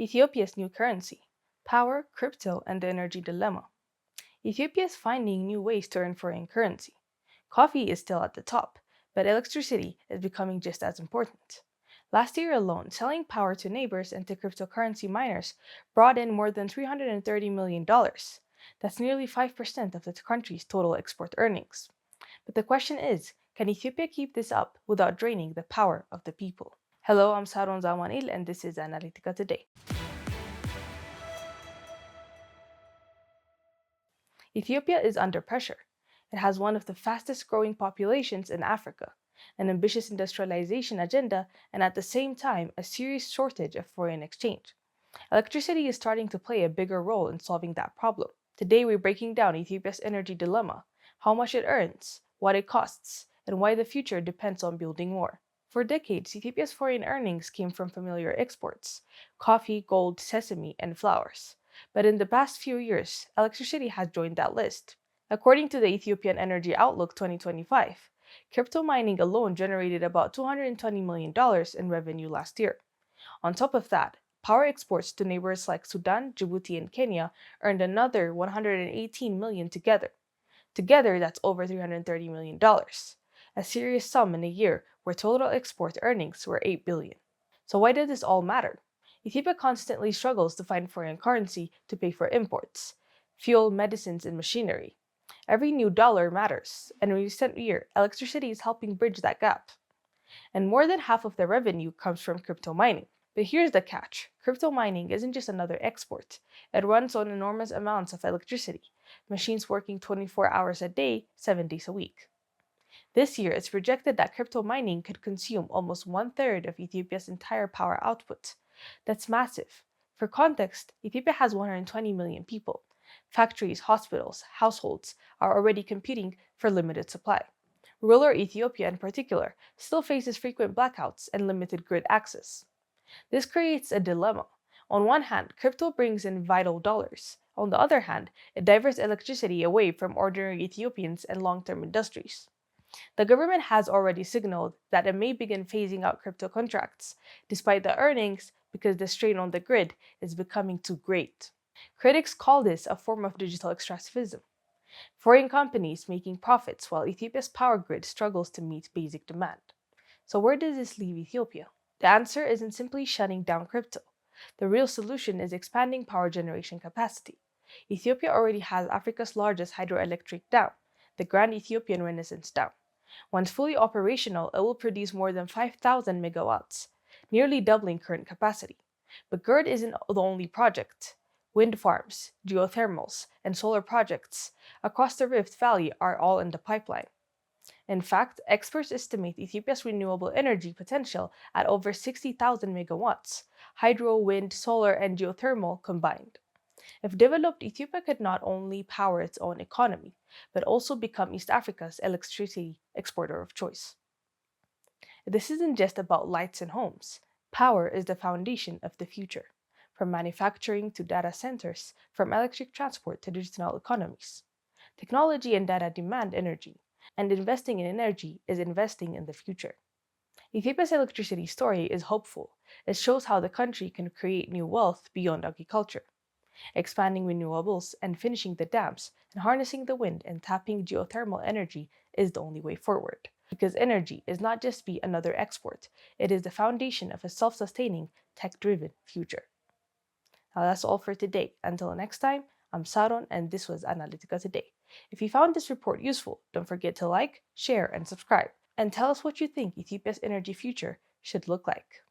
Ethiopia's new currency, power, crypto, and the energy dilemma. Ethiopia is finding new ways to earn foreign currency. Coffee is still at the top, but electricity is becoming just as important. Last year alone, selling power to neighbors and to cryptocurrency miners brought in more than $330 million. That's nearly 5% of the country's total export earnings. But the question is, can Ethiopia keep this up without draining the power of the people? Hello, I'm Saron Zawanil, and this is Analytica Today. Ethiopia is under pressure. It has one of the fastest growing populations in Africa, an ambitious industrialization agenda, and at the same time, a serious shortage of foreign exchange. Electricity is starting to play a bigger role in solving that problem. Today, we're breaking down Ethiopia's energy dilemma, how much it earns, what it costs, and why the future depends on building more. For decades, Ethiopia's foreign earnings came from familiar exports coffee, gold, sesame, and flowers. But in the past few years, electricity has joined that list. According to the Ethiopian Energy Outlook 2025, crypto mining alone generated about $220 million in revenue last year. On top of that, power exports to neighbors like Sudan, Djibouti, and Kenya earned another $118 million together. Together, that's over $330 million, a serious sum in a year where total export earnings were $8 billion. So why does this all matter? Ethiopia constantly struggles to find foreign currency to pay for imports, fuel, medicines, and machinery. Every new dollar matters, and in recent year, electricity is helping bridge that gap. And more than half of the revenue comes from crypto mining. But here's the catch. Crypto mining isn't just another export. It runs on enormous amounts of electricity, machines working 24 hours a day, 7 days a week. This year, it's projected that crypto mining could consume almost 1/3 of Ethiopia's entire power output. That's massive. For context, Ethiopia has 120 million people. Factories, hospitals, households are already competing for limited supply. Rural Ethiopia, in particular, still faces frequent blackouts and limited grid access. This creates a dilemma. On one hand, crypto brings in vital dollars. On the other hand, it diverts electricity away from ordinary Ethiopians and long-term industries. The government has already signaled that it may begin phasing out crypto contracts, despite the earnings, because the strain on the grid is becoming too great. Critics call this a form of digital extractivism. Foreign companies making profits while Ethiopia's power grid struggles to meet basic demand. So where does this leave Ethiopia? The answer isn't simply shutting down crypto. The real solution is expanding power generation capacity. Ethiopia already has Africa's largest hydroelectric dam, the Grand Ethiopian Renaissance Dam. Once fully operational, it will produce more than 5,000 megawatts, nearly doubling current capacity. But GERD isn't the only project. Wind farms, geothermals, and solar projects across the Rift Valley are all in the pipeline. In fact, experts estimate Ethiopia's renewable energy potential at over 60,000 megawatts, hydro, wind, solar, and geothermal combined. If developed, Ethiopia could not only power its own economy, but also become East Africa's electricity exporter of choice. This isn't just about lights and homes. Power is the foundation of the future, from manufacturing to data centers, from electric transport to digital economies. Technology and data demand energy, and investing in energy is investing in the future. Ethiopia's electricity story is hopeful. It shows how the country can create new wealth beyond agriculture. Expanding renewables and finishing the dams and harnessing the wind and tapping geothermal energy is the only way forward. Because energy is not just be another export, it is the foundation of a self-sustaining, tech-driven future. Now that's all for today. Until next time, I'm Saron and this was Analytica Today. If you found this report useful, don't forget to like, share, and subscribe. And tell us what you think Ethiopia's energy future should look like.